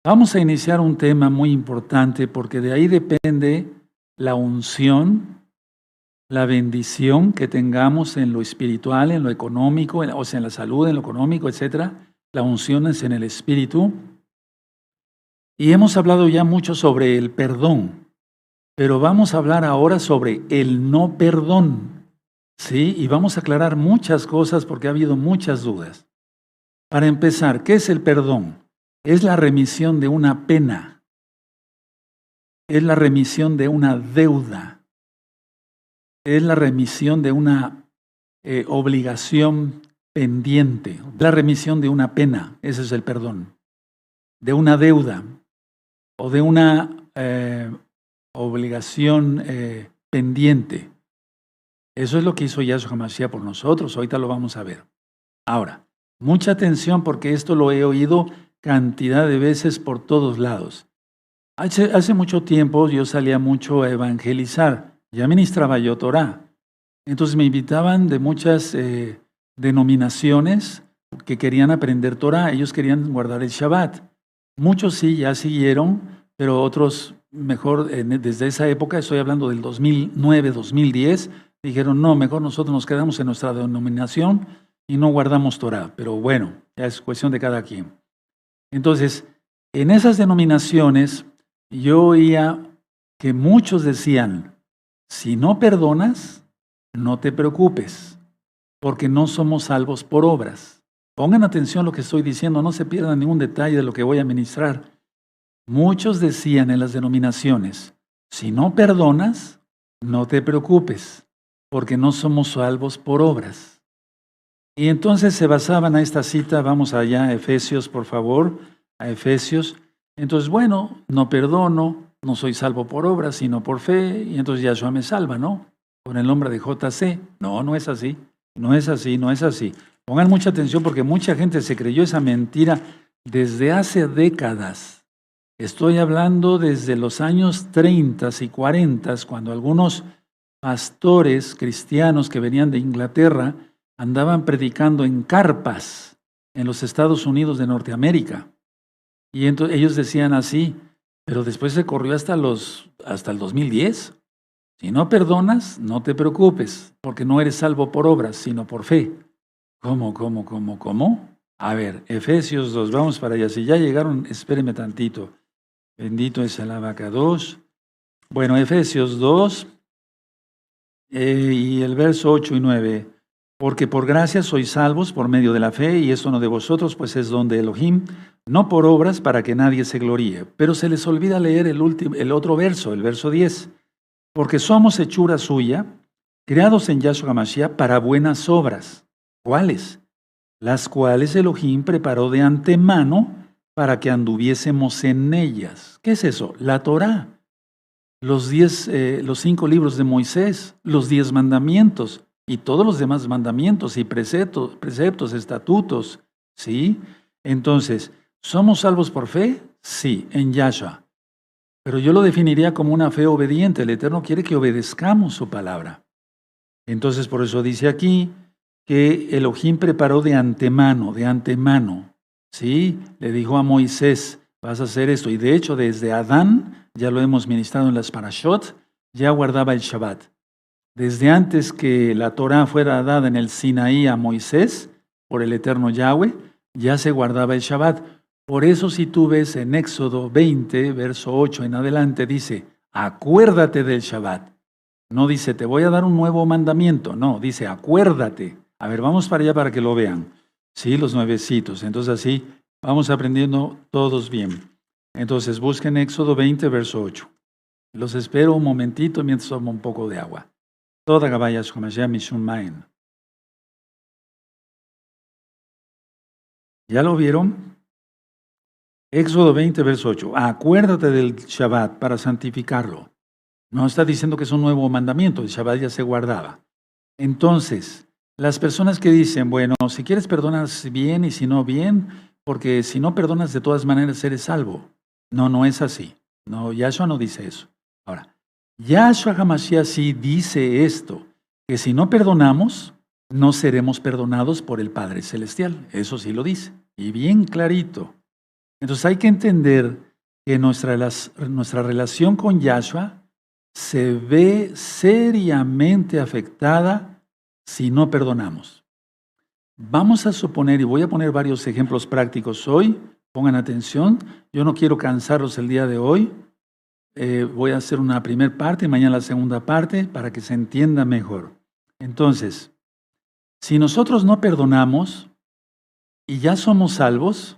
Vamos a iniciar un tema muy importante porque de ahí depende la unción, la bendición que tengamos en lo espiritual, en lo económico, o sea, en la salud, en lo económico, etcétera. La unción es en el espíritu. Y hemos hablado ya mucho sobre el perdón, pero vamos a hablar ahora sobre el no perdón, ¿sí? Y vamos a aclarar muchas cosas porque ha habido muchas dudas. Para empezar, ¿qué es el perdón? Es la remisión de una pena, es la remisión de una deuda, es la remisión de una obligación pendiente, la remisión de una pena, ese es el perdón, de una deuda o de una obligación pendiente. Eso es lo que hizo Yahshua HaMashiach por nosotros, ahorita lo vamos a ver. Ahora, mucha atención porque esto lo he oído cantidad de veces por todos lados. Hace mucho tiempo yo salía mucho a evangelizar, ya ministraba yo Torah. Entonces me invitaban de muchas denominaciones que querían aprender Torah, ellos querían guardar el Shabbat. Muchos sí, ya siguieron, pero otros mejor, desde esa época, estoy hablando del 2009, 2010, dijeron, no, mejor nosotros nos quedamos en nuestra denominación y no guardamos Torah. Pero bueno, ya es cuestión de cada quien. Entonces, en esas denominaciones, yo oía que muchos decían, si no perdonas, no te preocupes, porque no somos salvos por obras. Pongan atención a lo que estoy diciendo, no se pierdan ningún detalle de lo que voy a ministrar. Muchos decían en las denominaciones, si no perdonas, no te preocupes, porque no somos salvos por obras. Y entonces se basaban a esta cita, vamos allá a Efesios, por favor, a Efesios. Entonces, bueno, no perdono, no soy salvo por obras, sino por fe, y entonces Yahshua me salva, ¿no? Con el nombre de JC. No, no es así, no es así, no es así. Pongan mucha atención porque mucha gente se creyó esa mentira desde hace décadas. Estoy hablando desde los años 30 y 40, cuando algunos pastores cristianos que venían de Inglaterra andaban predicando en carpas en los Estados Unidos de Norteamérica. Y entonces ellos decían así, pero después se corrió hasta el 2010. Si no perdonas, no te preocupes, porque no eres salvo por obras, sino por fe. ¿Cómo? A ver, Efesios 2, vamos para allá. Si ya llegaron, espérenme tantito. Bendito es el abacados. Bueno, Efesios 2 y el verso 8 y 9. Porque por gracia sois salvos por medio de la fe, y eso no de vosotros, pues es don de Elohim, no por obras para que nadie se gloríe. Pero se les olvida leer el otro verso, el verso 10. Porque somos hechura suya, creados en Yahshua HaMashiach para buenas obras. ¿Cuáles? Las cuales Elohim preparó de antemano para que anduviésemos en ellas. ¿Qué es eso? La Torah, los 5 libros de Moisés, los 10 mandamientos y todos los demás mandamientos y preceptos, estatutos, ¿sí? Entonces, ¿somos salvos por fe? Sí, en Yahshua. Pero yo lo definiría como una fe obediente. El Eterno quiere que obedezcamos su palabra. Entonces, por eso dice aquí que Elohim preparó de antemano, ¿sí? Le dijo a Moisés, vas a hacer esto. Y de hecho, desde Adán, ya lo hemos ministrado en las Parashot, ya guardaba el Shabbat. Desde antes que la Torah fuera dada en el Sinaí a Moisés, por el Eterno Yahweh, ya se guardaba el Shabbat. Por eso si tú ves en Éxodo 20, verso 8 en adelante, dice, acuérdate del Shabbat. No dice, te voy a dar un nuevo mandamiento. No, dice, acuérdate. A ver, vamos para allá para que lo vean. Sí, los nuevecitos. Entonces así vamos aprendiendo todos bien. Entonces busquen Éxodo 20, verso 8. Los espero un momentito mientras tomo un poco de agua. Toda Gabaya Shomashia Mishun Maen. ¿Ya lo vieron? Éxodo 20, verso 8. Acuérdate del Shabbat para santificarlo. No está diciendo que es un nuevo mandamiento, el Shabbat ya se guardaba. Entonces, las personas que dicen, bueno, si quieres perdonas bien y si no bien, porque si no perdonas de todas maneras eres salvo. No, no es así. No, Yahshua no dice eso. Ahora, Yahshua HaMashiach sí dice esto, que si no perdonamos, no seremos perdonados por el Padre Celestial. Eso sí lo dice. Y bien clarito. Entonces hay que entender que nuestra relación con Yahshua se ve seriamente afectada si no perdonamos. Vamos a suponer, y voy a poner varios ejemplos prácticos hoy, pongan atención, yo no quiero cansarlos el día de hoy, voy a hacer una primera parte y mañana la segunda parte para que se entienda mejor. Entonces, si nosotros no perdonamos y ya somos salvos,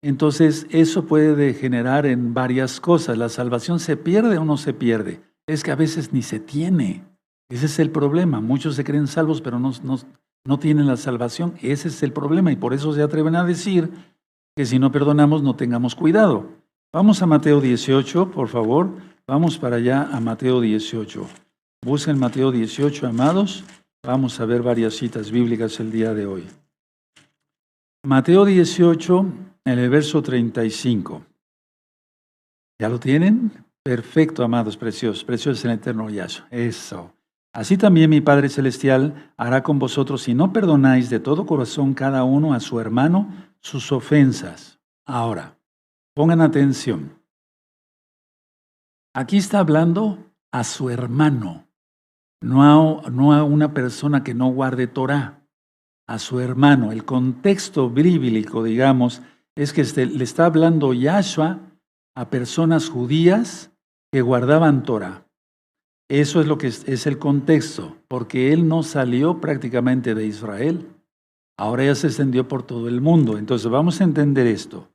entonces eso puede degenerar en varias cosas. ¿La salvación se pierde o no se pierde? Es que a veces ni se tiene. Ese es el problema. Muchos se creen salvos, pero no tienen la salvación. Ese es el problema y por eso se atreven a decir que si no perdonamos no tengamos cuidado. Vamos a Mateo 18, por favor. Vamos para allá a Mateo 18. Busquen Mateo 18, amados. Vamos a ver varias citas bíblicas el día de hoy. Mateo 18, en el verso 35. ¿Ya lo tienen? Perfecto, amados, preciosos. Preciosos en el eterno Yahshua. Eso. Así también mi Padre Celestial hará con vosotros si no perdonáis de todo corazón cada uno a su hermano sus ofensas. Ahora, pongan atención. Aquí está hablando a su hermano, no a una persona que no guarde Torah, a su hermano. El contexto bíblico, digamos, es que le está hablando Yahshua a personas judías que guardaban Torah. Eso es lo que es el contexto, porque él no salió prácticamente de Israel. Ahora ya se extendió por todo el mundo. Entonces vamos a entender esto.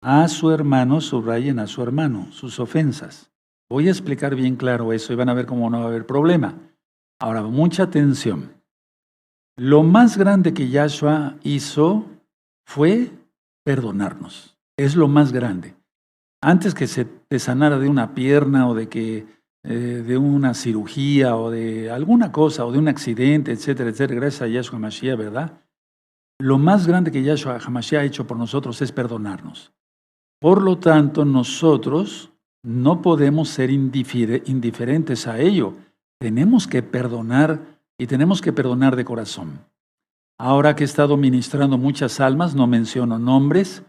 A su hermano, subrayen a su hermano, sus ofensas. Voy a explicar bien claro eso y van a ver cómo no va a haber problema. Ahora, mucha atención. Lo más grande que Yahshua hizo fue perdonarnos. Es lo más grande. Antes que se te sanara de una pierna o de una cirugía o de alguna cosa o de un accidente, etcétera, etcétera, gracias a Yahshua Mashiach, ¿verdad? Lo más grande que Yahshua Mashiach ha hecho por nosotros es perdonarnos. Por lo tanto, nosotros no podemos ser indiferentes a ello. Tenemos que perdonar y tenemos que perdonar de corazón. Ahora que he estado ministrando muchas almas, no menciono nombres,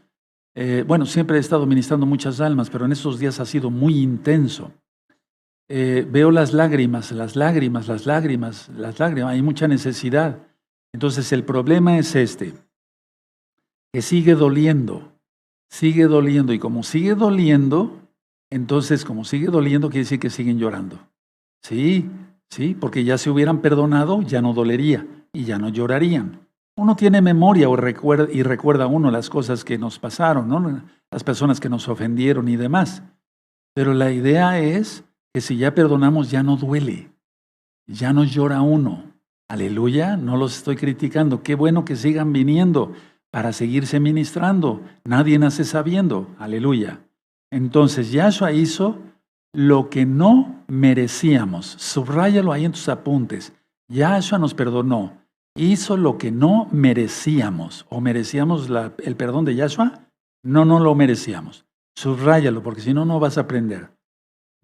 siempre he estado ministrando muchas almas, pero en estos días ha sido muy intenso. Veo las lágrimas, hay mucha necesidad. Entonces el problema es que sigue doliendo, y como sigue doliendo, entonces como sigue doliendo quiere decir que siguen llorando. Sí, porque ya se hubieran perdonado, ya no dolería y ya no llorarían. Uno tiene memoria recuerda uno las cosas que nos pasaron, ¿no? Las personas que nos ofendieron y demás. Pero la idea es que si ya perdonamos ya no duele, ya no llora uno. Aleluya, no los estoy criticando. Qué bueno que sigan viniendo para seguirse ministrando. Nadie nace sabiendo. Aleluya. Entonces Yahshua hizo lo que no merecíamos. Subráyalo ahí en tus apuntes. Yahshua nos perdonó. Hizo lo que no merecíamos. ¿O merecíamos el perdón de Yahshua? No lo merecíamos. Subráyalo porque si no, no vas a aprender.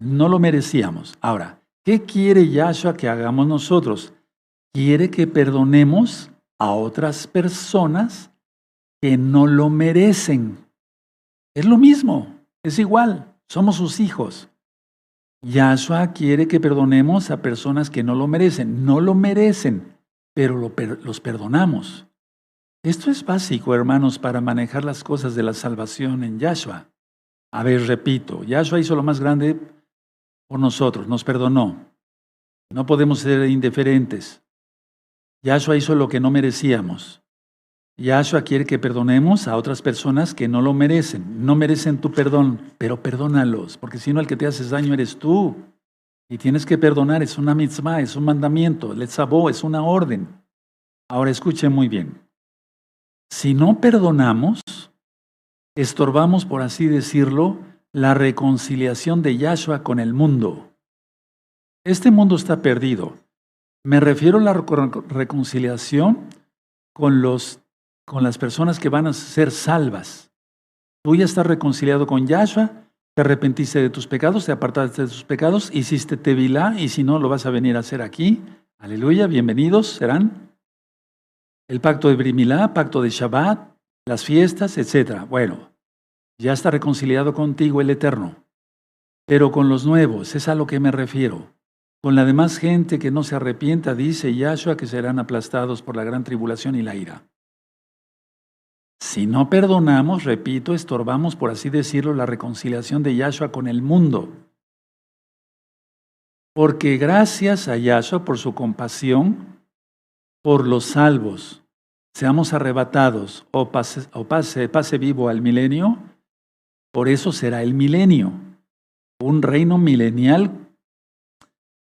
No lo merecíamos. Ahora, ¿qué quiere Yahshua que hagamos nosotros? Quiere que perdonemos a otras personas que no lo merecen. Es lo mismo, es igual, somos sus hijos. Yahshua quiere que perdonemos a personas que no lo merecen. No lo merecen, pero los perdonamos. Esto es básico, hermanos, para manejar las cosas de la salvación en Yahshua. A ver, repito, Yahshua hizo lo más grande por nosotros, nos perdonó. No podemos ser indiferentes. Yahshua hizo lo que no merecíamos. Yahshua quiere que perdonemos a otras personas que no lo merecen. No merecen tu perdón, pero perdónalos, porque si no el que te haces daño eres tú. Y tienes que perdonar, es una mitzvah, es un mandamiento, letzavó, es una orden. Ahora escuchen muy bien. Si no perdonamos, estorbamos, por así decirlo, la reconciliación de Yahshua con el mundo. Este mundo está perdido. Me refiero a la reconciliación con las personas que van a ser salvas. Tú ya estás reconciliado con Yahshua, te arrepentiste de tus pecados, te apartaste de tus pecados, hiciste tevilá, y si no, lo vas a venir a hacer aquí. Aleluya, bienvenidos serán. El pacto de Brit Milá, pacto de Shabbat, las fiestas, etc. Bueno, Ya está reconciliado contigo el Eterno. Pero con los nuevos, es a lo que me refiero. Con la demás gente que no se arrepienta, dice Yahshua, que serán aplastados por la gran tribulación y la ira. Si no perdonamos, repito, estorbamos, por así decirlo, la reconciliación de Yahshua con el mundo. Porque gracias a Yahshua por su compasión, por los salvos, seamos arrebatados o pase vivo al milenio, por eso será el milenio, un reino milenial,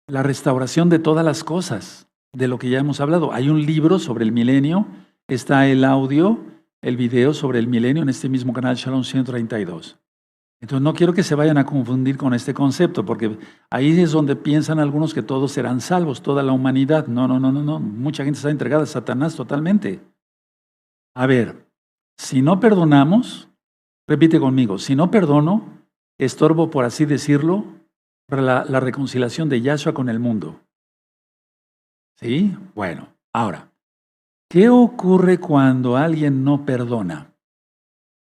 la restauración de todas las cosas, de lo que ya hemos hablado. Hay un libro sobre el milenio, está el audio, el video sobre el milenio en este mismo canal Shalom 132. Entonces no quiero que se vayan a confundir con este concepto, porque ahí es donde piensan algunos que todos serán salvos, toda la humanidad. No. Mucha gente está entregada a Satanás totalmente. A ver, si no perdonamos, repite conmigo, si no perdono, estorbo, por así decirlo, la reconciliación de Yahshua con el mundo. ¿Sí? Bueno, ahora, ¿qué ocurre cuando alguien no perdona?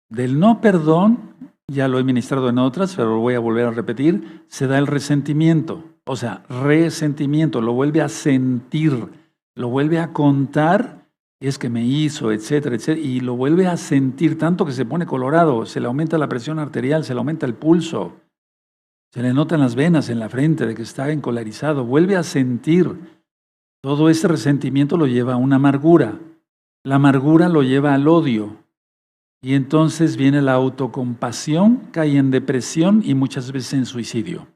Del no perdón, ya lo he ministrado en otras, pero lo voy a volver a repetir, se da el resentimiento. O sea, resentimiento, lo vuelve a sentir, lo vuelve a contar, es que me hizo, etcétera, etcétera, y lo vuelve a sentir tanto que se pone colorado, se le aumenta la presión arterial, se le aumenta el pulso, se le notan las venas en la frente de que está encolarizado, vuelve a sentir. Todo ese resentimiento lo lleva a una amargura. La amargura lo lleva al odio. Y entonces viene la autocompasión, cae en depresión y muchas veces en suicidio.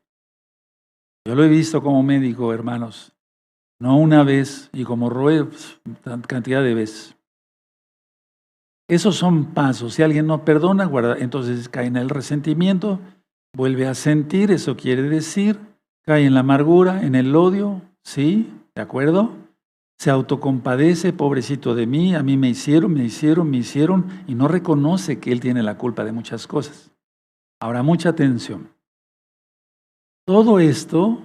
Yo lo he visto como médico, hermanos. No una vez, y como Roe, cantidad de veces. Esos son pasos. Si alguien no perdona, guarda, entonces cae en el resentimiento, vuelve a sentir, eso quiere decir, cae en la amargura, en el odio, ¿sí? ¿De acuerdo? Se autocompadece, pobrecito de mí, a mí me hicieron, y no reconoce que él tiene la culpa de muchas cosas. Ahora, mucha atención. Todo esto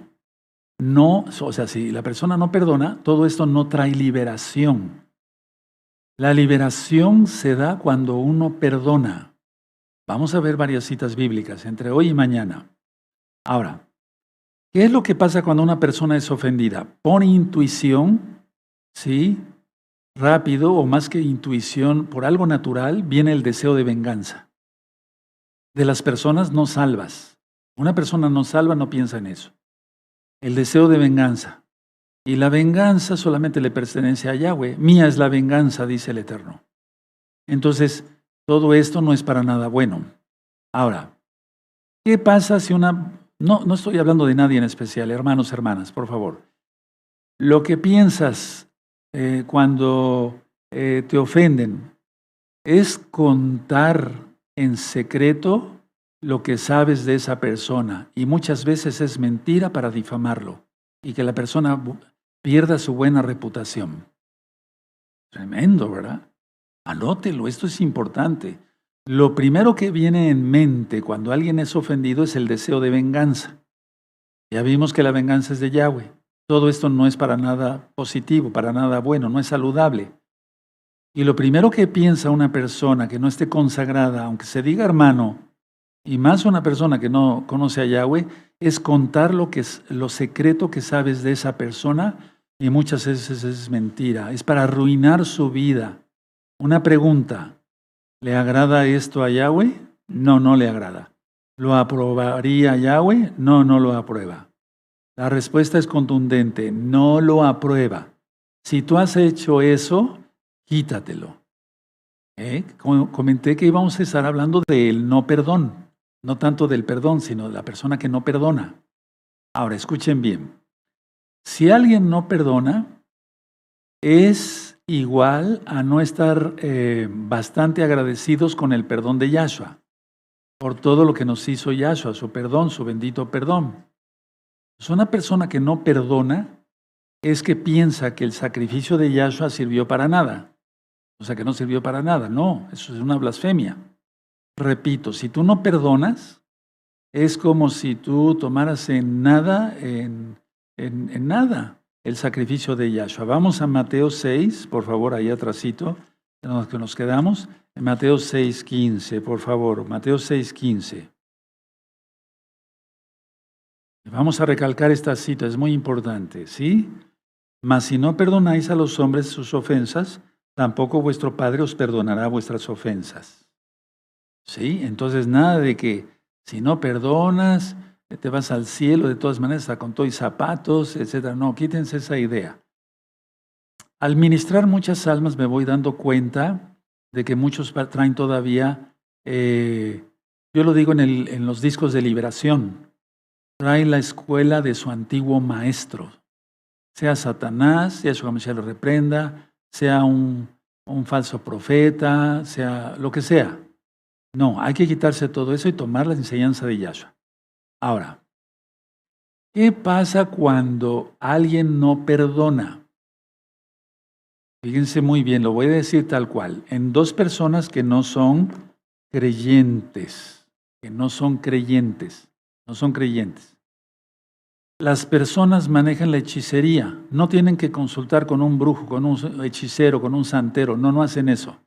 no, o sea, si la persona no perdona, todo esto no trae liberación. La liberación se da cuando uno perdona. Vamos a ver varias citas bíblicas entre hoy y mañana. Ahora, ¿qué es lo que pasa cuando una persona es ofendida? Por intuición, ¿sí? Rápido o más que intuición, por algo natural, viene el deseo de venganza. De las personas no salvas. Una persona no salva no piensa en eso. El deseo de venganza. Y la venganza solamente le pertenece a Yahweh. Mía es la venganza, dice el Eterno. Entonces, todo esto no es para nada bueno. Ahora, ¿qué pasa si una... No estoy hablando de nadie en especial, hermanos, hermanas, por favor. Lo que piensas cuando te ofenden es contar en secreto lo que sabes de esa persona, y muchas veces es mentira para difamarlo y que la persona pierda su buena reputación. Tremendo, ¿verdad? Anótelo, esto es importante. Lo primero que viene en mente cuando alguien es ofendido es el deseo de venganza. Ya vimos que la venganza es de Yahweh. Todo esto no es para nada positivo, para nada bueno, no es saludable. Y lo primero que piensa una persona que no esté consagrada, aunque se diga hermano, y más una persona que no conoce a Yahweh, es contar lo secreto que sabes de esa persona, y muchas veces es mentira, es para arruinar su vida. Una pregunta, ¿le agrada esto a Yahweh? No, no le agrada. ¿Lo aprobaría Yahweh? No, no lo aprueba. La respuesta es contundente, no lo aprueba. Si tú has hecho eso, quítatelo. Comenté que íbamos a estar hablando del no perdón. No tanto del perdón, sino de la persona que no perdona. Ahora, escuchen bien. Si alguien no perdona, es igual a no estar bastante agradecidos con el perdón de Yahshua, por todo lo que nos hizo Yahshua, su perdón, su bendito perdón. Pues una persona que no perdona es que piensa que el sacrificio de Yahshua sirvió para nada. O sea, que no sirvió para nada. No, eso es una blasfemia. Repito, si tú no perdonas, es como si tú tomaras en nada, en nada, el sacrificio de Yahshua. Vamos a Mateo 6, por favor, ahí atrásito, en los que nos quedamos. Mateo 6:15, por favor, Mateo 6:15. Vamos a recalcar esta cita, es muy importante, ¿sí? Mas si no perdonáis a los hombres sus ofensas, tampoco vuestro Padre os perdonará vuestras ofensas. ¿Sí? Entonces nada de que si no perdonas, te vas al cielo de todas maneras, hasta con todo y zapatos, etc. No, quítense esa idea. Al ministrar muchas almas me voy dando cuenta de que muchos traen todavía, yo lo digo en los discos de liberación, traen la escuela de su antiguo maestro, sea Satanás, sea Yahshua Mashiach lo reprenda, sea un falso profeta, sea lo que sea. No, hay que quitarse todo eso y tomar la enseñanza de Yahshua. Ahora, ¿qué pasa cuando alguien no perdona? Fíjense muy bien, lo voy a decir tal cual. En dos personas que no son creyentes, no son creyentes. Las personas manejan la hechicería. No tienen que consultar con un brujo, con un hechicero, con un santero. No hacen eso.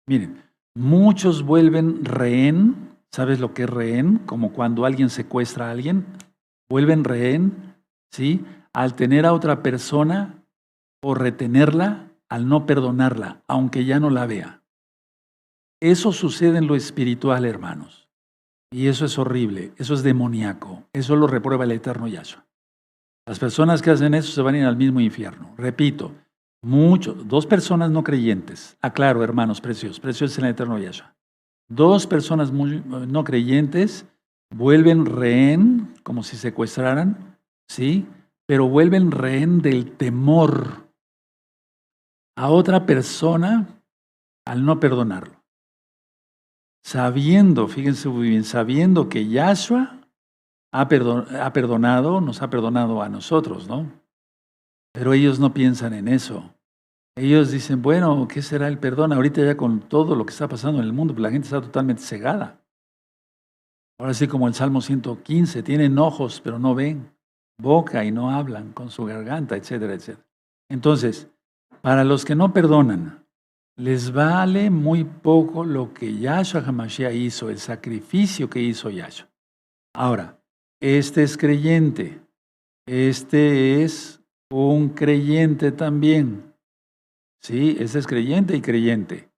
Miren, muchos vuelven rehén. ¿Sabes lo que es rehén? Como cuando alguien secuestra a alguien. Vuelven rehén, ¿sí? Al tener a otra persona o retenerla, al no perdonarla, aunque ya no la vea. Eso sucede en lo espiritual, hermanos. Y eso es horrible, eso es demoníaco. Eso lo reprueba el eterno Yahshua. Las personas que hacen eso se van a ir al mismo infierno. Repito, dos personas no creyentes. Aclaro, hermanos preciosos en el eterno Yahshua. Dos personas no creyentes vuelven rehén, como si secuestraran, ¿sí? Pero vuelven rehén del temor a otra persona al no perdonarlo. Sabiendo, fíjense muy bien, sabiendo que Yahshua nos ha perdonado a nosotros, ¿no? Pero ellos no piensan en eso. Ellos dicen, bueno, ¿qué será el perdón? Ahorita ya con todo lo que está pasando en el mundo, pues la gente está totalmente cegada. Ahora sí, como el Salmo 115, tienen ojos pero no ven, boca y no hablan con su garganta, etcétera, etcétera. Entonces, para los que no perdonan, les vale muy poco lo que Yahshua HaMashiach hizo, el sacrificio que hizo Yahshua. Ahora, este es creyente, este es un creyente también. Sí, este es creyente y creyente.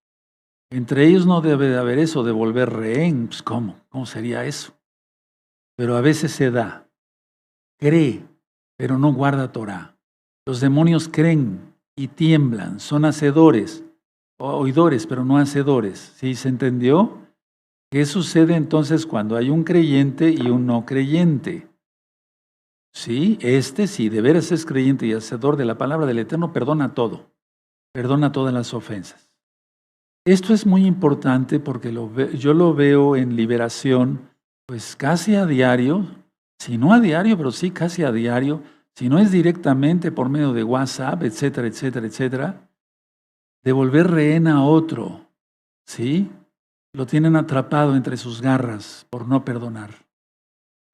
Entre ellos no debe de haber eso de volver rehén. Pues ¿cómo? ¿Cómo sería eso? Pero a veces se da. Cree, pero no guarda Torah. Los demonios creen y tiemblan, son hacedores, oidores, pero no hacedores. ¿Sí se entendió? ¿Qué sucede entonces cuando hay un creyente y un no creyente? Sí, sí, de veras es creyente y hacedor de la palabra del Eterno, perdona todo, perdona todas las ofensas. Esto es muy importante porque yo lo veo en liberación, pues casi a diario, si no a diario, pero sí casi a diario, si no es directamente por medio de WhatsApp, etcétera, etcétera, etcétera, de volver rehén a otro, ¿sí? Lo tienen atrapado entre sus garras por no perdonar.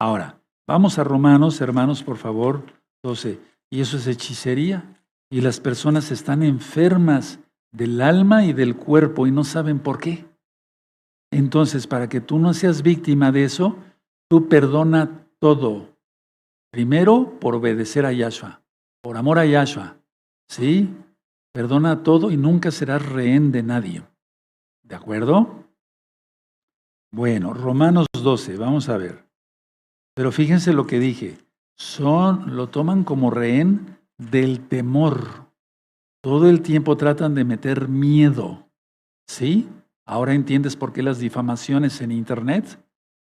Ahora, vamos a Romanos, hermanos, por favor, 12. Y eso es hechicería. Y las personas están enfermas del alma y del cuerpo y no saben por qué. Entonces, para que tú no seas víctima de eso, tú perdona todo. Primero, por obedecer a Yahshua, por amor a Yahshua. ¿Sí? Perdona todo y nunca serás rehén de nadie. ¿De acuerdo? Bueno, Romanos 12, vamos a ver. Pero fíjense lo que dije. Lo toman como rehén del temor. Todo el tiempo tratan de meter miedo. ¿Sí? Ahora entiendes por qué las difamaciones en Internet.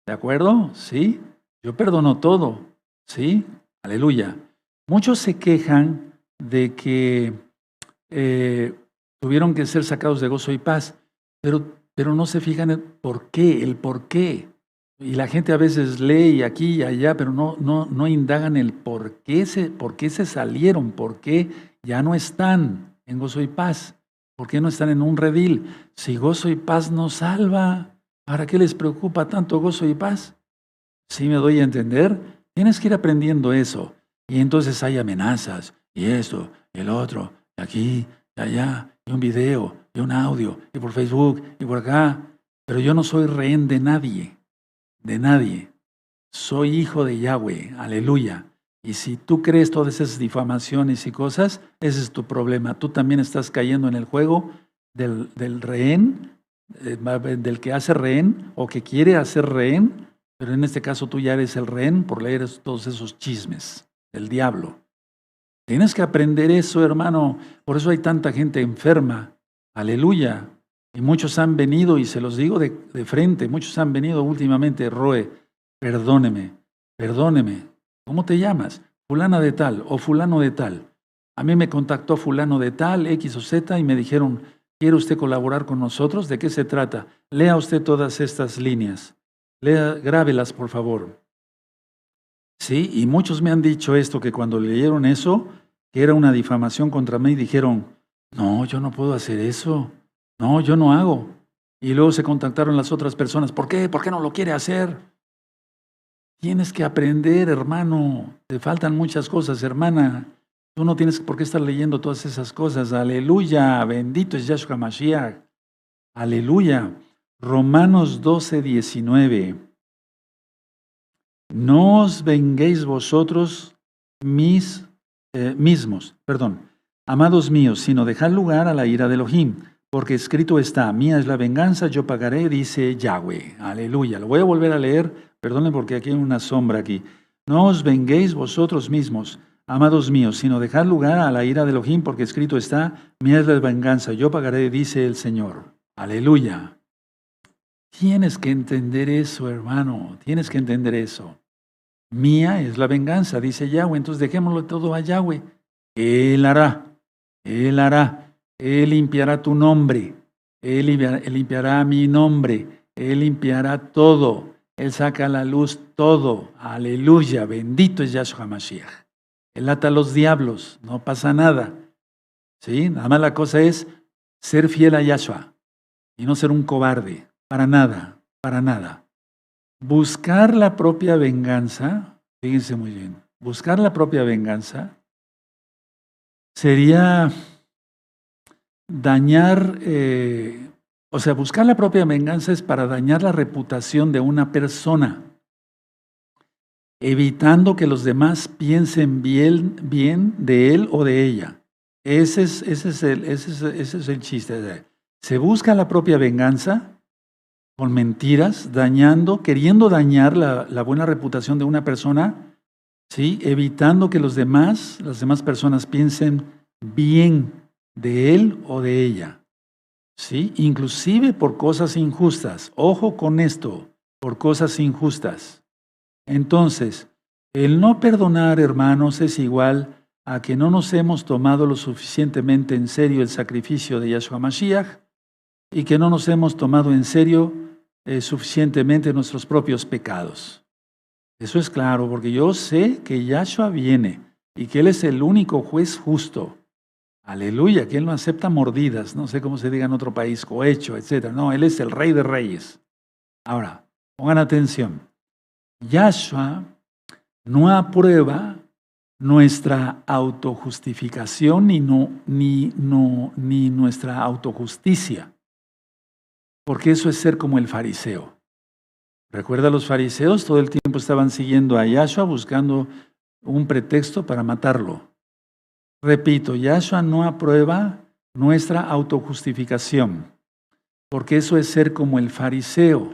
¿De acuerdo? ¿Sí? Yo perdono todo. ¿Sí? Aleluya. Muchos se quejan de que tuvieron que ser sacados de gozo y paz, pero no se fijan el por qué. Y la gente a veces lee aquí y allá, pero no indagan el por qué se salieron, por qué ya no están en gozo y paz, por qué no están en un redil. Si gozo y paz nos salva, ¿para qué les preocupa tanto gozo y paz? ¿Sí me doy a entender? Tienes que ir aprendiendo eso. Y entonces hay amenazas, y esto, y el otro, y aquí, y allá, y un video, y un audio, y por Facebook, y por acá, pero yo no soy rehén de nadie, de nadie. Soy hijo de Yahweh, aleluya. Y si tú crees todas esas difamaciones y cosas, ese es tu problema. Tú también estás cayendo en el juego del rehén, del que hace rehén o que quiere hacer rehén, pero en este caso tú ya eres el rehén por leer todos esos chismes del diablo. Tienes que aprender eso, hermano. Por eso hay tanta gente enferma. Aleluya. Y muchos han venido, y se los digo de frente, muchos han venido últimamente, Roe, perdóneme, perdóneme. ¿Cómo te llamas? Fulana de tal o fulano de tal. A mí me contactó fulano de tal, X o Z, y me dijeron, ¿quiere usted colaborar con nosotros? ¿De qué se trata? Lea usted todas estas líneas. Grábelas, por favor. Sí, y muchos me han dicho esto, que cuando leyeron eso, que era una difamación contra mí, dijeron, no, yo no puedo hacer eso. No, yo no hago. Y luego se contactaron las otras personas. ¿Por qué? ¿Por qué no lo quiere hacer? Tienes que aprender, hermano. Te faltan muchas cosas, hermana. Tú no tienes por qué estar leyendo todas esas cosas. Aleluya. Bendito es Yahshua Mashiach. Aleluya. Romanos 12:19. No os venguéis vosotros mismos, amados míos, sino dejad lugar a la ira de Elohim, porque escrito está, mía es la venganza, yo pagaré, dice Yahweh. Aleluya. Lo voy a volver a leer, perdonen porque aquí hay una sombra aquí. No os venguéis vosotros mismos, amados míos, sino dejad lugar a la ira de Elohim, porque escrito está, mía es la venganza, yo pagaré, dice el Señor. Aleluya. Tienes que entender eso, hermano, tienes que entender eso. Mía es la venganza, dice Yahweh, entonces dejémoslo todo a Yahweh. Él hará, Él limpiará tu nombre, Él limpiará mi nombre, Él limpiará todo, Él saca a la luz todo. Aleluya, bendito es Yahshua Mashiach. Él ata a los diablos, no pasa nada. ¿Sí? Nada más la cosa es ser fiel a Yahshua y no ser un cobarde. Para nada, para nada. Buscar la propia venganza, fíjense muy bien, buscar la propia venganza sería dañar, buscar la propia venganza es para dañar la reputación de una persona, evitando que los demás piensen bien de él o de ella. Ese es el chiste. Se busca la propia venganza con mentiras, queriendo dañar la buena reputación de una persona, ¿sí? Evitando que las demás personas piensen bien de él o de ella, ¿sí? Inclusive por cosas injustas. Ojo con esto, por cosas injustas. Entonces, el no perdonar, hermanos, es igual a que no nos hemos tomado lo suficientemente en serio el sacrificio de Yahshua Mashiach y que no nos hemos tomado en serio suficientemente nuestros propios pecados. Eso es claro, porque yo sé que Yahshua viene y que Él es el único juez justo. Aleluya, que Él no acepta mordidas, no sé cómo se diga en otro país, cohecho, etc. No, Él es el Rey de Reyes. Ahora, pongan atención. Yahshua no aprueba nuestra autojustificación ni nuestra autojusticia, porque eso es ser como el fariseo. Recuerda, los fariseos todo el tiempo estaban siguiendo a Yahshua buscando un pretexto para matarlo. Repito, Yahshua no aprueba nuestra autojustificación, porque eso es ser como el fariseo.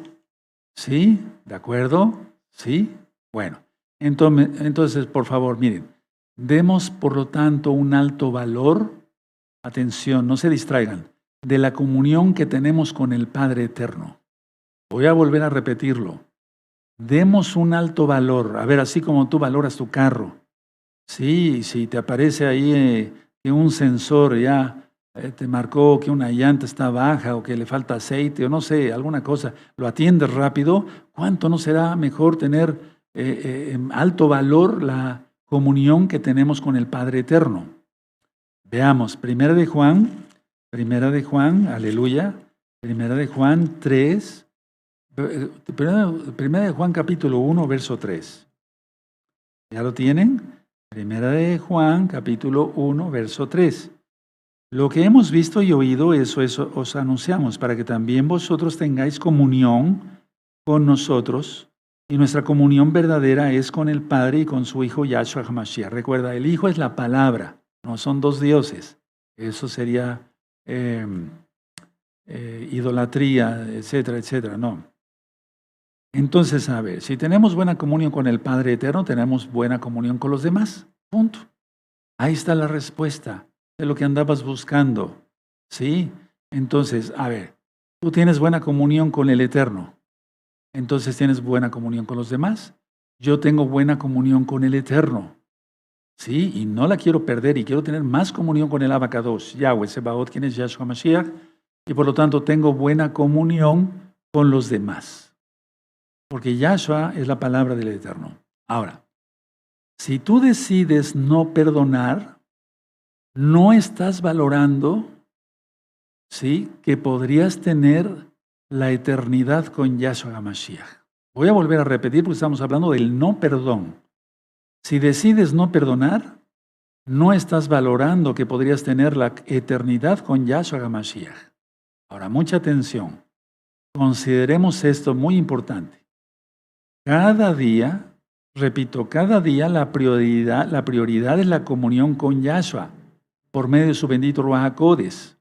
¿Sí? ¿De acuerdo? ¿Sí? Bueno, entonces, por favor, miren, demos por lo tanto un alto valor, atención, no se distraigan, de la comunión que tenemos con el Padre Eterno. Voy a volver a repetirlo. Demos un alto valor. A ver, así como tú valoras tu carro. Sí, si te aparece ahí que un sensor ya te marcó que una llanta está baja o que le falta aceite o no sé, alguna cosa, lo atiendes rápido, ¿cuánto no será mejor tener en alto valor la comunión que tenemos con el Padre Eterno? Veamos, Primera de Juan, aleluya, Primera de Juan 3, Primera de Juan capítulo 1, verso 3. ¿Ya lo tienen? Primera de Juan capítulo 1, verso 3. Lo que hemos visto y oído, eso os anunciamos, para que también vosotros tengáis comunión con nosotros. Y nuestra comunión verdadera es con el Padre y con su Hijo Yahshua HaMashiach. Recuerda, el Hijo es la palabra, no son dos dioses. Eso sería eh, idolatría, etcétera, etcétera. No. Entonces, a ver, si tenemos buena comunión con el Padre Eterno, tenemos buena comunión con los demás. Punto. Ahí está la respuesta de lo que andabas buscando. ¿Sí? Entonces, a ver, tú tienes buena comunión con el Eterno. Entonces tienes buena comunión con los demás. Yo tengo buena comunión con el Eterno. Sí, y no la quiero perder y quiero tener más comunión con el Abacados, Yahweh Sebaot, quien es Yahshua Mashiach, y por lo tanto tengo buena comunión con los demás. Porque Yahshua es la palabra del Eterno. Ahora, si tú decides no perdonar, no estás valorando, ¿sí?, que podrías tener la eternidad con Yahshua HaMashiach. Voy a volver a repetir porque estamos hablando del no perdón. Si decides no perdonar, no estás valorando que podrías tener la eternidad con Yahshua HaMashiach. Ahora, mucha atención. Consideremos esto muy importante. Cada día, repito, cada día la prioridad es la comunión con Yahshua por medio de su bendito Ruach HaKodes.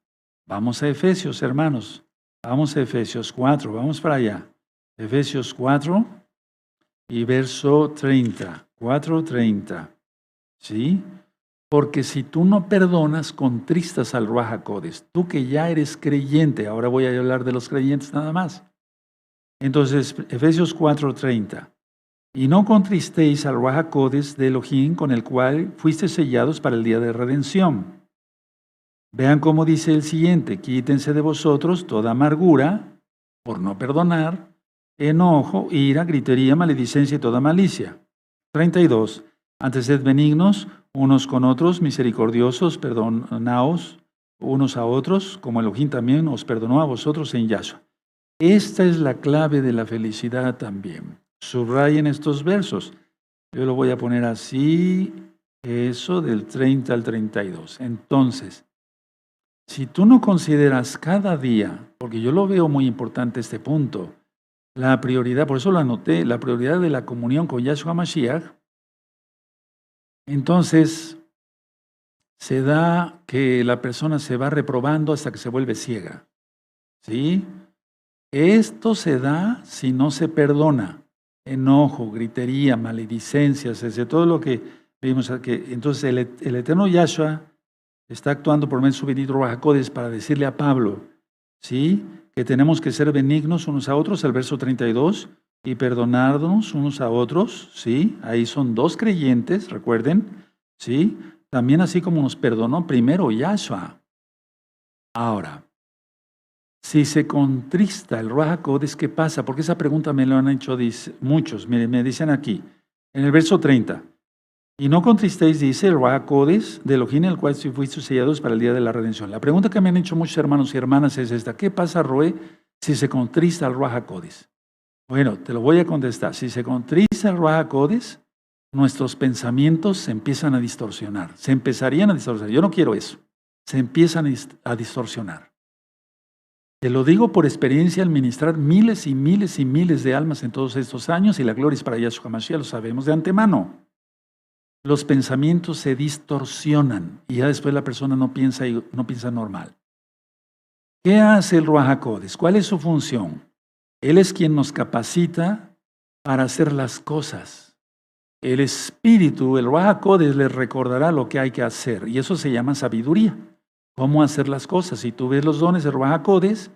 Vamos a Efesios, hermanos. Vamos a Efesios 4, vamos para allá. Efesios 4 y verso 30. 4:30. ¿Sí? Porque si tú no perdonas, contristas al Ruach HaKodes. Tú que ya eres creyente, ahora voy a hablar de los creyentes nada más. Entonces, Efesios 4:30. Y no contristéis al Ruach HaKodes de Elohim, con el cual fuiste sellados para el día de redención. Vean cómo dice el siguiente: quítense de vosotros toda amargura, por no perdonar, enojo, ira, gritería, maledicencia y toda malicia. 32. Antes sed benignos unos con otros, misericordiosos, perdonaos unos a otros, como Elohim también os perdonó a vosotros en Yahshua. Esta es la clave de la felicidad también. Subrayen estos versos. Yo lo voy a poner así, eso del 30 al 32. Entonces, si tú no consideras cada día, porque yo lo veo muy importante este punto, la prioridad, por eso lo anoté, la prioridad de la comunión con Yahshua Mashiach, entonces se da que la persona se va reprobando hasta que se vuelve ciega. ¿Sí? Esto se da si no se perdona. Enojo, gritería, maledicencias, todo lo que vimos aquí. Entonces el eterno Yahshua está actuando por medio de su bendito Ruach HaKodes para decirle a Pablo, ¿sí?, que tenemos que ser benignos unos a otros, el verso 32, y perdonarnos unos a otros, ¿sí? Ahí son dos creyentes, recuerden, ¿sí? También así como nos perdonó primero Yahshua. Ahora, si se contrista el Ruach HaKodes, ¿qué pasa? Porque esa pregunta me lo han hecho muchos. Miren, me dicen aquí, en el verso 30, y no contristéis, dice el Ruach HaKodes de Elohim, el cual fuiste sellados para el día de la redención. La pregunta que me han hecho muchos hermanos y hermanas es esta: ¿qué pasa, Roé, si se contrista el Ruach HaKodes? Bueno, te lo voy a contestar. Si se contrista el Ruach HaKodes, nuestros pensamientos se empiezan a distorsionar. Se empezarían a distorsionar. Yo no quiero eso. Se empiezan a distorsionar. Te lo digo por experiencia al ministrar miles y miles y miles de almas en todos estos años, y la gloria es para Yahshua HaMashiach, lo sabemos de antemano. Los pensamientos se distorsionan y ya después la persona no piensa normal. ¿Qué hace el Ruach HaKodes? ¿Cuál es su función? Él es quien nos capacita para hacer las cosas. El Espíritu, el Ruach HaKodes, les recordará lo que hay que hacer, y eso se llama sabiduría. ¿Cómo hacer las cosas? Si tú ves los dones del Ruach HaKodes,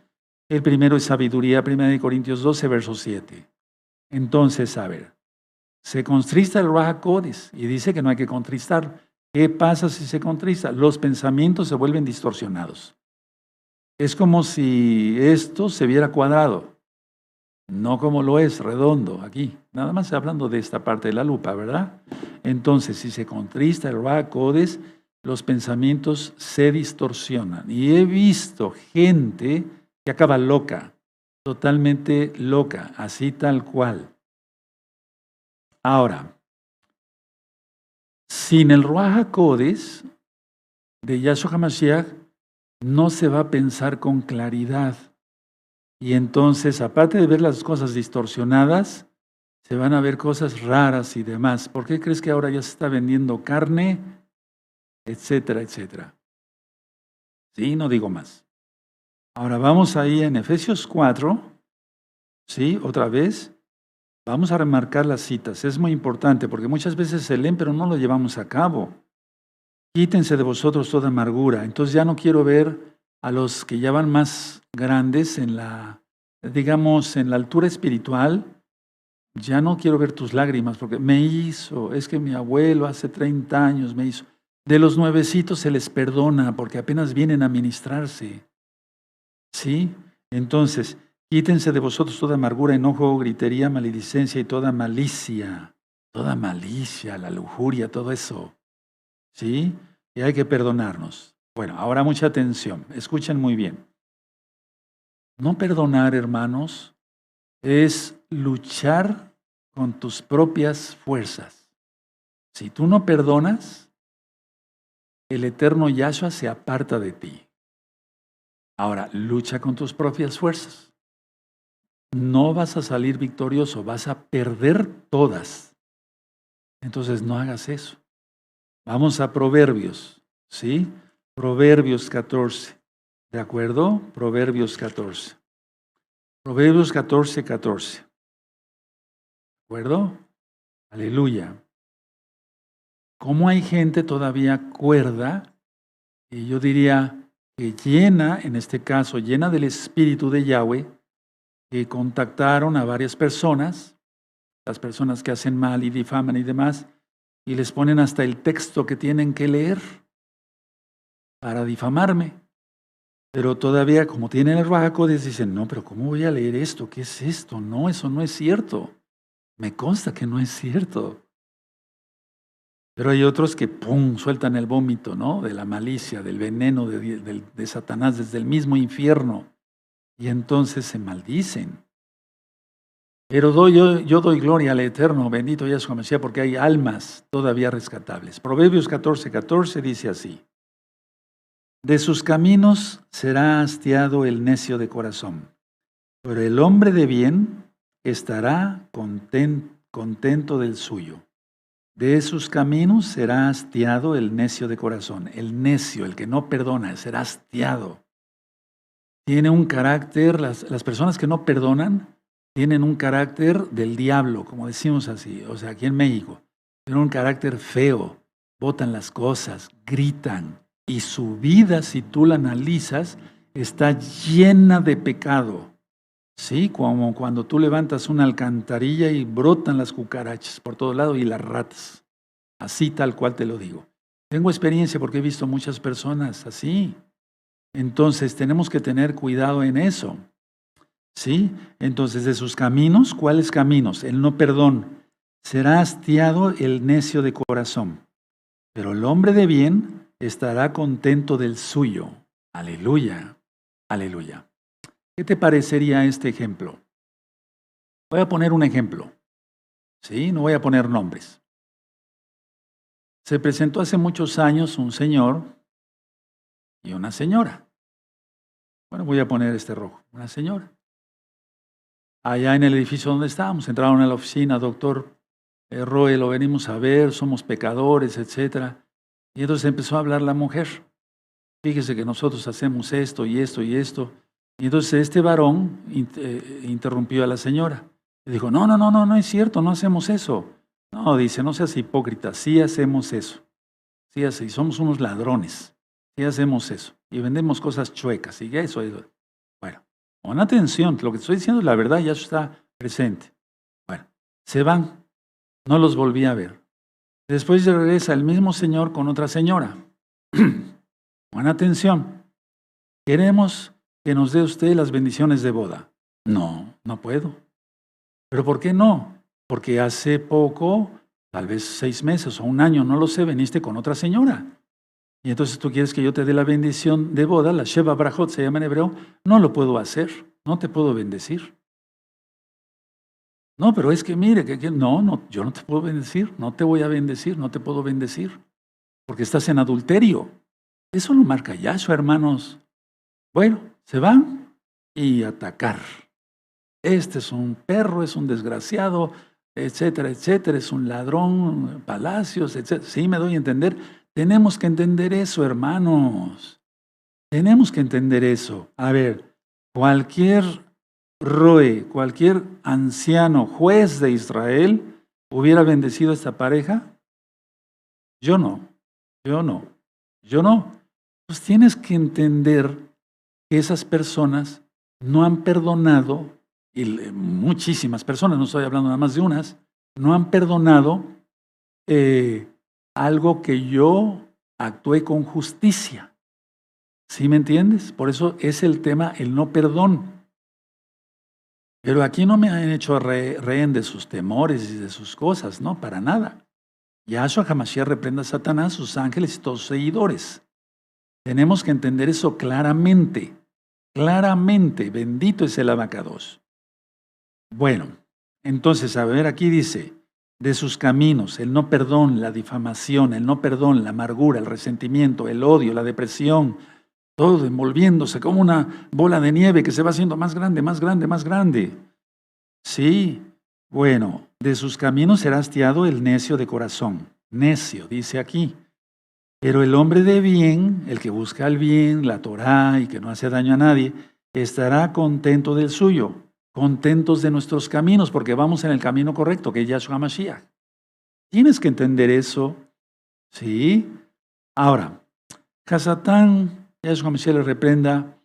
el primero es sabiduría, 1 Corintios 12, verso 7. Entonces, a ver, se contrista el Ruach HaKodes y dice que no hay que contristar. ¿Qué pasa si se contrista? Los pensamientos se vuelven distorsionados. Es como si esto se viera cuadrado, no como lo es, redondo, aquí. Nada más hablando de esta parte de la lupa, ¿verdad? Entonces, si se contrista el Ruach HaKodes, los pensamientos se distorsionan. Y he visto gente que acaba loca, totalmente loca, así tal cual. Ahora, sin el Ruach HaKodes de Yahshua HaMashiach, no se va a pensar con claridad. Y entonces, aparte de ver las cosas distorsionadas, se van a ver cosas raras y demás. ¿Por qué crees que ahora ya se está vendiendo carne? Etcétera, etcétera. Sí, no digo más. Ahora vamos ahí en Efesios 4, sí, otra vez. Vamos a remarcar las citas. Es muy importante porque muchas veces se leen, pero no lo llevamos a cabo. Quítense de vosotros toda amargura. Entonces ya no quiero ver a los que ya van más grandes en la, digamos, en la altura espiritual. Ya no quiero ver tus lágrimas porque me hizo, es que mi abuelo hace 30 años me hizo. De los nuevecitos se les perdona porque apenas vienen a ministrarse. ¿Sí? Entonces, quítense de vosotros toda amargura, enojo, gritería, maledicencia y toda malicia. Toda malicia, la lujuria, todo eso. ¿Sí? Y hay que perdonarnos. Bueno, ahora mucha atención. Escuchen muy bien. No perdonar, hermanos, es luchar con tus propias fuerzas. Si tú no perdonas, el eterno Yahshua se aparta de ti. Ahora, lucha con tus propias fuerzas. No vas a salir victorioso, vas a perder todas. Entonces no hagas eso. Vamos a Proverbios, ¿sí? Proverbios 14, ¿de acuerdo? Proverbios 14. Proverbios 14, 14. ¿De acuerdo? Aleluya. ¿Cómo hay gente todavía cuerda? Y yo diría que llena, en este caso, llena del Espíritu de Yahweh, que contactaron a varias personas, las personas que hacen mal y difaman y demás, y les ponen hasta el texto que tienen que leer para difamarme. Pero todavía, como tienen el Ruach HaKodesh, dicen, no, pero ¿cómo voy a leer esto? ¿Qué es esto? No, eso no es cierto. Me consta que no es cierto. Pero hay otros que, ¡pum!, sueltan el vómito, ¿no? De la malicia, del veneno de Satanás desde el mismo infierno. Y entonces se maldicen. Pero yo doy gloria al Eterno, bendito Yahshua Mashiach, porque hay almas todavía rescatables. Proverbios 14, 14 dice así. De sus caminos será hastiado el necio de corazón, pero el hombre de bien estará contento del suyo. De sus caminos será hastiado el necio de corazón. El necio, el que no perdona, será hastiado. Tiene un carácter, las personas que no perdonan, tienen un carácter del diablo, como decimos así, o sea, aquí en México. Tienen un carácter feo, botan las cosas, gritan. Y su vida, si tú la analizas, está llena de pecado. Sí, como cuando tú levantas una alcantarilla y brotan las cucarachas por todos lados y las ratas. Así tal cual te lo digo. Tengo experiencia porque he visto muchas personas así. Entonces tenemos que tener cuidado en eso. ¿Sí? Entonces de sus caminos, ¿cuáles caminos? El no perdón. Será hastiado el necio de corazón. Pero el hombre de bien estará contento del suyo. Aleluya. Aleluya. ¿Qué te parecería este ejemplo? Voy a poner un ejemplo. ¿Sí? No voy a poner nombres. Se presentó hace muchos años un señor y una señora. Bueno, voy a poner este rojo. Una señora. Allá en el edificio donde estábamos, entraron a la oficina, doctor Roe, lo venimos a ver, somos pecadores, etc. Y entonces empezó a hablar la mujer. Fíjese que nosotros hacemos esto y esto y esto. Y entonces este varón interrumpió a la señora. Y dijo, no es cierto, no hacemos eso. No, dice, no seas hipócrita, sí hacemos eso. Sí, así, somos unos ladrones. Sí hacemos eso. Y vendemos cosas chuecas. Y eso es. Bueno, pon atención, lo que estoy diciendo es la verdad, ya está presente. Bueno, se van. No los volví a ver. Después regresa el mismo señor con otra señora. Pon atención. Queremos que nos dé usted las bendiciones de boda. No, no puedo. ¿Pero por qué no? Porque hace poco, tal vez 6 meses o un año, no lo sé, veniste con otra señora. Y entonces tú quieres que yo te dé la bendición de boda, la Sheva Brajot se llama en hebreo, no lo puedo hacer, no te puedo bendecir. No, pero es que mire, no, yo no te puedo bendecir, no te voy a bendecir, no te puedo bendecir, porque estás en adulterio. Eso lo marca Yahshua, hermanos. Bueno, se van y atacar. Este es un perro, es un desgraciado, etcétera, etcétera, es un ladrón, palacios, etcétera. Sí, me doy a entender. Tenemos que entender eso, hermanos. Tenemos que entender eso. A ver, cualquier cualquier anciano, juez de Israel, hubiera bendecido a esta pareja. Yo no, yo no, yo no. Pues tienes que entender que esas personas no han perdonado, y muchísimas personas, no estoy hablando nada más de unas, no han perdonado algo que yo actué con justicia. ¿Sí me entiendes? Por eso es el tema, el no perdón. Pero aquí no me han hecho rehén de sus temores y de sus cosas, no, para nada. Yahshua HaMashiach reprenda a Satanás, sus ángeles y todos sus seguidores. Tenemos que entender eso claramente, claramente. Bendito es el Abacados. Bueno, entonces, a ver, aquí dice, de sus caminos, el no perdón, la difamación, el no perdón, la amargura, el resentimiento, el odio, la depresión, todo envolviéndose como una bola de nieve que se va haciendo más grande, más grande, más grande. Sí, bueno, de sus caminos será hastiado el necio de corazón. Necio, dice aquí. Pero el hombre de bien, el que busca el bien, la Torá y que no hace daño a nadie, estará contento del suyo, contentos de nuestros caminos, porque vamos en el camino correcto, que es Yahshua Mashiach. Tienes que entender eso, ¿sí? Ahora, Hasatán, Yahshua Mashiach le reprenda,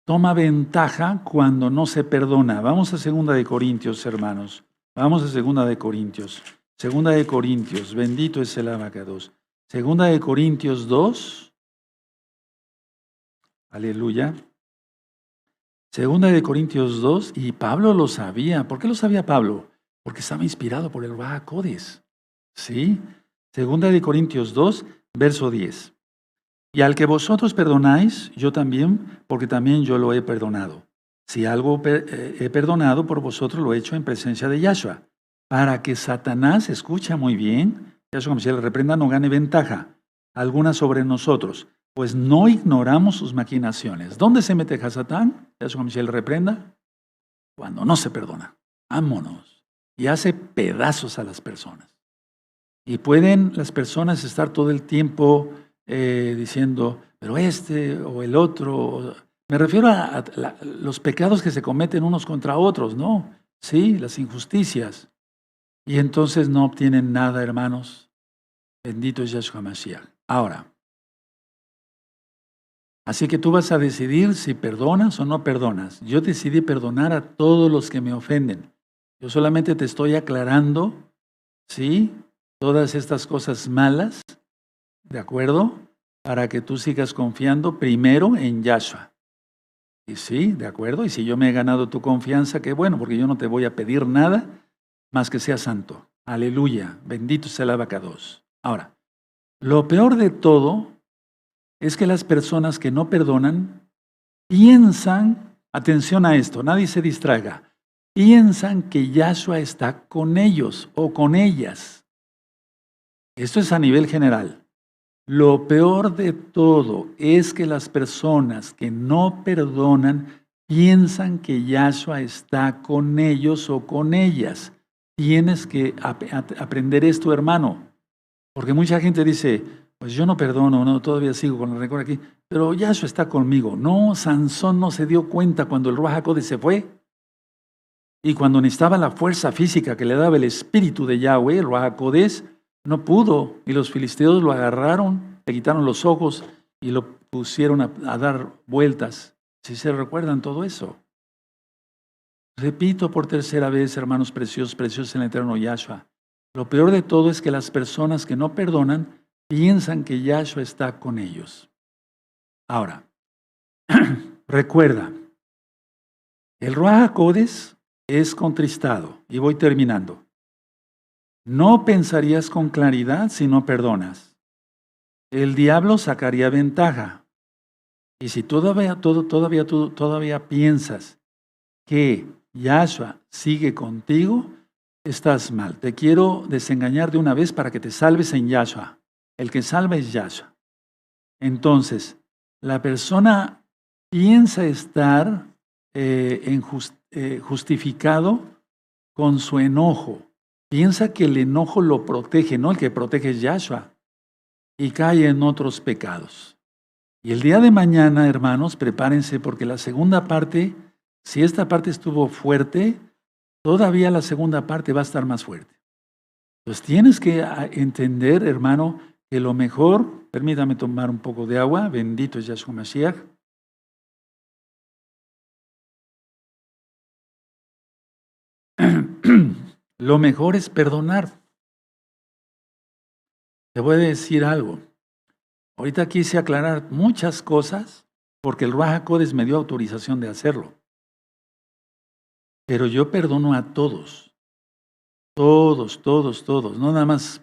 toma ventaja cuando no se perdona. Vamos a 2 Corintios, hermanos. Vamos a 2 Corintios. 2 Corintios, bendito es el Abacados. 2 Corintios 2. Aleluya. 2 Corintios 2, y Pablo lo sabía. ¿Por qué lo sabía Pablo? Porque estaba inspirado por el Ruach HaKodesh. ¿Sí? 2 Corintios 2, verso 10. Y al que vosotros perdonáis, yo también, porque también yo lo he perdonado. Si algo he perdonado por vosotros, lo he hecho en presencia de Yahshua, para que Satanás, escucha muy bien, Yahshua Mashiach le reprenda, no gane ventaja alguna sobre nosotros, pues no ignoramos sus maquinaciones. ¿Dónde se mete Hasatán? Yahshua Mashiach le reprenda cuando no se perdona. Vámonos. Y hace pedazos a las personas. Y pueden las personas estar todo el tiempo diciendo, pero este o el otro. Me refiero a los pecados que se cometen unos contra otros, ¿no? Sí, las injusticias. Y entonces no obtienen nada, hermanos. Bendito es Yahshua Mashiach. Ahora, así que tú vas a decidir si perdonas o no perdonas. Yo decidí perdonar a todos los que me ofenden. Yo solamente te estoy aclarando, ¿sí? Todas estas cosas malas, ¿de acuerdo? Para que tú sigas confiando primero en Yahshua. Y sí, ¿de acuerdo? Y si yo me he ganado tu confianza, qué bueno, porque yo no te voy a pedir nada más que seas santo. Aleluya. Bendito sea el Abacados. Ahora, lo peor de todo es que las personas que no perdonan piensan, atención a esto, nadie se distraiga, piensan que Yahshua está con ellos o con ellas. Esto es a nivel general. Lo peor de todo es que las personas que no perdonan piensan que Yahshua está con ellos o con ellas. Tienes que aprender esto, hermano, porque mucha gente dice, pues yo no perdono, no, todavía sigo con el rencor aquí, pero Yahshua está conmigo. No, Sansón no se dio cuenta cuando el Ruach HaKodesh se fue y cuando necesitaba la fuerza física que le daba el espíritu de Yahweh, el Ruach HaKodesh, no pudo, y los filisteos lo agarraron, le quitaron los ojos y lo pusieron a dar vueltas. ¿Sí se recuerdan todo eso? Repito por tercera vez, hermanos preciosos, preciosos en el eterno Yahshua. Lo peor de todo es que las personas que no perdonan piensan que Yahshua está con ellos. Ahora, recuerda, el Ruach HaKodesh es contristado, y voy terminando. No pensarías con claridad si no perdonas. El diablo sacaría ventaja. Y si todavía piensas que Yahshua sigue contigo, estás mal. Te quiero desengañar de una vez para que te salves en Yahshua. El que salva es Yahshua. Entonces, la persona piensa estar justificado con su enojo. Piensa que el enojo lo protege, no el que protege es Yahshua, y cae en otros pecados. Y el día de mañana, hermanos, prepárense porque la segunda parte, si esta parte estuvo fuerte, todavía la segunda parte va a estar más fuerte. Entonces tienes que entender, hermano, que lo mejor, permítame tomar un poco de agua, bendito es Yahshua Mashiach. Lo mejor es perdonar. Te voy a decir algo. Ahorita quise aclarar muchas cosas porque el Ruach HaKodesh me dio autorización de hacerlo. Pero yo perdono a todos. Todos, todos, todos. No nada más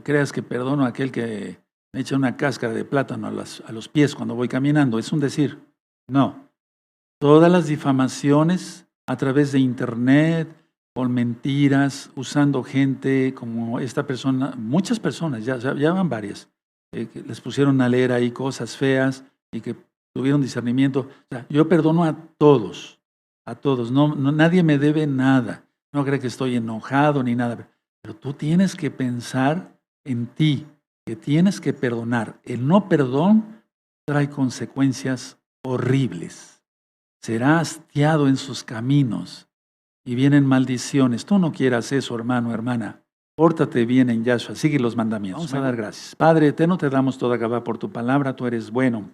creas que perdono a aquel que me echa una cáscara de plátano a los pies cuando voy caminando. Es un decir. No. Todas las difamaciones a través de internet, con mentiras, usando gente como esta persona, muchas personas, ya van varias, que les pusieron a leer ahí cosas feas y que tuvieron discernimiento. O sea, yo perdono a todos, no, nadie me debe nada. No cree que estoy enojado ni nada, pero tú tienes que pensar en ti, que tienes que perdonar. El no perdón trae consecuencias horribles. Será hastiado en sus caminos y vienen maldiciones. Tú no quieras eso, hermano, hermana. Pórtate bien en Yahshua, sigue los mandamientos. Vamos a dar gracias. Padre eterno, te damos toda Gabá por tu palabra, tú eres bueno.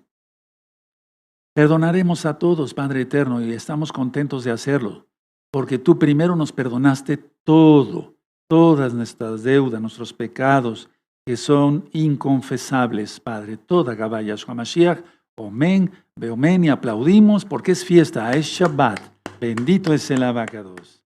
Perdonaremos a todos, Padre eterno, y estamos contentos de hacerlo, porque tú primero nos perdonaste todo, todas nuestras deudas, nuestros pecados, que son inconfesables, Padre. Toda Gabá Yahshua Mashiach, Omen, Beomen, y aplaudimos porque es fiesta, es Shabbat. Bendito es el Abacados.